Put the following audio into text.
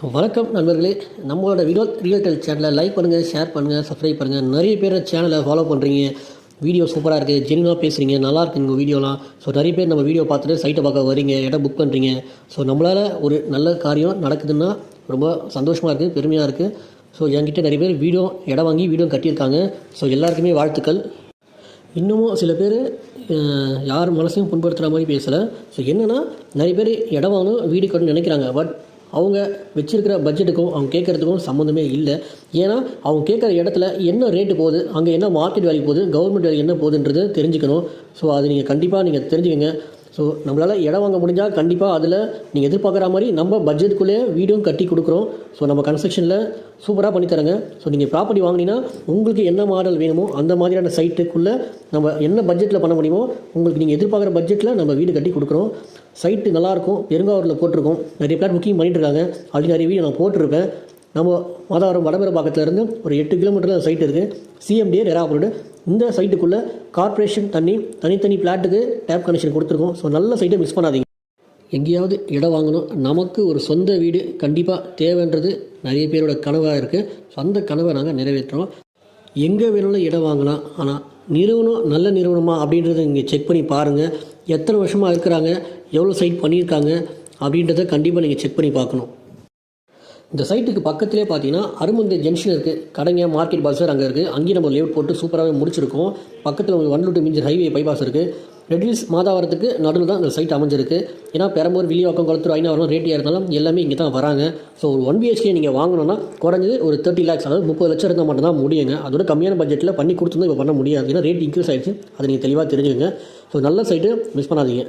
வணக்கம் நண்பர்களே. நம்மளோட ரியல்டெல் சேனலை லைக் பண்ணுங்கள், ஷேர் பண்ணுங்கள், சப்ஸ்கிரைப் பண்ணுங்கள். நிறைய பேர் சேனலை ஃபாலோ பண்ணுறீங்க. வீடியோ சூப்பராக இருக்குது, ஜென்யூனாக பேசுகிறீங்க, நல்லா இருக்குது உங்கள் வீடியோலாம். ஸோ நிறைய பேர் நம்ம வீடியோ பார்த்துட்டு சைட்டை பார்க்க வரீங்க, இடம் புக் பண்ணுறீங்க. ஸோ நம்மளால் ஒரு நல்ல காரியம் நடக்குதுன்னா ரொம்ப சந்தோஷமாக இருக்குது, பெருமையாக இருக்குது. ஸோ என்கிட்ட நிறைய பேர் இடம் வாங்கி வீடியோ கட்டியிருக்காங்க. ஸோ எல்லாருக்குமே வாழ்த்துக்கள். இன்னமும் சில பேர் யார் மனசையும் புண்படுத்துகிற மாதிரி பேசலை. ஸோ என்னென்னா, நிறைய பேர் இடம் வாங்கணும், வீடு கட்டணும்னு நினைக்கிறாங்க. பட் அவங்க வச்சுருக்கிற பட்ஜெட்டுக்கும் அவங்க கேட்குறதுக்கும் சம்மந்தமே இல்லை. ஏன்னா அவங்க கேட்குற இடத்துல என்ன ரேட்டு போகுது, அங்கே என்ன மார்க்கெட் வேல்யூ போகுது, கவர்மெண்ட் வேல்யூ என்ன போகுதுன்றது தெரிஞ்சுக்கணும். ஸோ அது நீங்கள் கண்டிப்பாக தெரிஞ்சுக்கங்க. ஸோ நம்மளால் இடம் வாங்க முடிஞ்சால் கண்டிப்பாக அதில் நீங்கள் எதிர்பார்க்குற மாதிரி நம்ம பட்ஜெட்டுக்குள்ளே வீடும் கட்டி கொடுக்குறோம். ஸோ நம்ம கன்ஸ்ட்ரக்ஷனில் சூப்பராக பண்ணித்தரங்க. ஸோ நீங்கள் ப்ராப்பர்ட்டி வாங்கினீங்கன்னா உங்களுக்கு என்ன மாடல் வேணுமோ அந்த மாதிரியான சைட்டுக்குள்ளே நம்ம என்ன பட்ஜெட்டில் பண்ண முடியுமோ உங்களுக்கு நீங்கள் எதிர்பார்க்குற பட்ஜெட்டில் நம்ம வீடு கட்டி கொடுக்குறோம். சைட்டு நல்லாயிருக்கும், பெருங்காவூரில் போட்டிருக்கோம். நிறைய பேர் புக்கிங் பண்ணிட்டு இருக்காங்க. ஆல்ரெடி நிறைய வீடியோ நான் போட்டிருப்பேன். நம்ம மாதாவரம் வடமேரப்பாக்கத்துலேருந்து ஒரு 8 கிலோமீட்டரில் சைட் இருக்குது. சிஎம்டிஏ ரெராபுரோடு. இந்த சைட்டுக்குள்ளே கார்ப்பரேஷன் தனித்தனி பிளாட்டுக்கு டேப் கனெக்ஷன் கொடுத்துருக்கோம். ஸோ நல்ல சைட்டை மிஸ் பண்ணாதீங்க. எங்கேயாவது இடம் வாங்கணும், நமக்கு ஒரு சொந்த வீடு கண்டிப்பாக தேவைன்றது நிறைய பேரோட கனவாக இருக்குது. ஸோ அந்த கனவை நாங்கள் நிறைவேற்றுறோம். எங்கே வேணும்னு இடம் வாங்கலாம், ஆனால் நிறுவனம் நல்ல நிறுவனமா அப்படின்றத நீங்கள் செக் பண்ணி பாருங்கள். எத்தனை வருஷமாக இருக்கிறாங்க, எவ்வளோ சைட் பண்ணியிருக்காங்க அப்படின்றத கண்டிப்பாக நீங்கள் செக் பண்ணி பார்க்கணும். இந்த சைட்டுக்கு பக்கத்திலே பார்த்தீங்கன்னா அருமந்தை ஜங்ஷன் இருக்குது. கடைங்க, மார்க்கெட் பஸ்ஸர் அங்கே இருக்குது. அங்கேயும் நம்ம லேஅவுட் போட்டு சூப்பராகவே முடிச்சிருக்கோம். பக்கத்தில் உங்களுக்கு வண்டலூர் மிஞ்சர் ஹைவே பைபாஸ் இருக்குது. ரெட்ஹில்ஸ் மாதாவரத்துக்கு நடுவில் தான் இந்த சைட் அமைஞ்சிருக்கு. ஏன்னா பெரம்பூர், வில்லிவாக்கம், குளத்தூர், ஐநாவரம் ரேட்டியாக இருந்தாலும் எல்லாமே இங்கே தான் வராங்க. ஸோ ஒரு 1 BHK நீங்கள் வாங்கணும்னா குறைஞ்சது ஒரு 30 lakhs, அதாவது 30 லட்சம் இருந்தால் மட்டும்தான் முடியுங்க. அதோட கம்மியான பட்ஜெட்டில் பண்ணி கொடுத்துருந்தா இப்போ பண்ண முடியாது. ஏன்னா ரேட் இன்க்ரீஸ் ஆகிடுச்சு. அதை நீங்கள் தெளிவாக தெரிஞ்சுக்கங்க. ஸோ நல்ல சைட்டு மிஸ் பண்ணாதீங்க.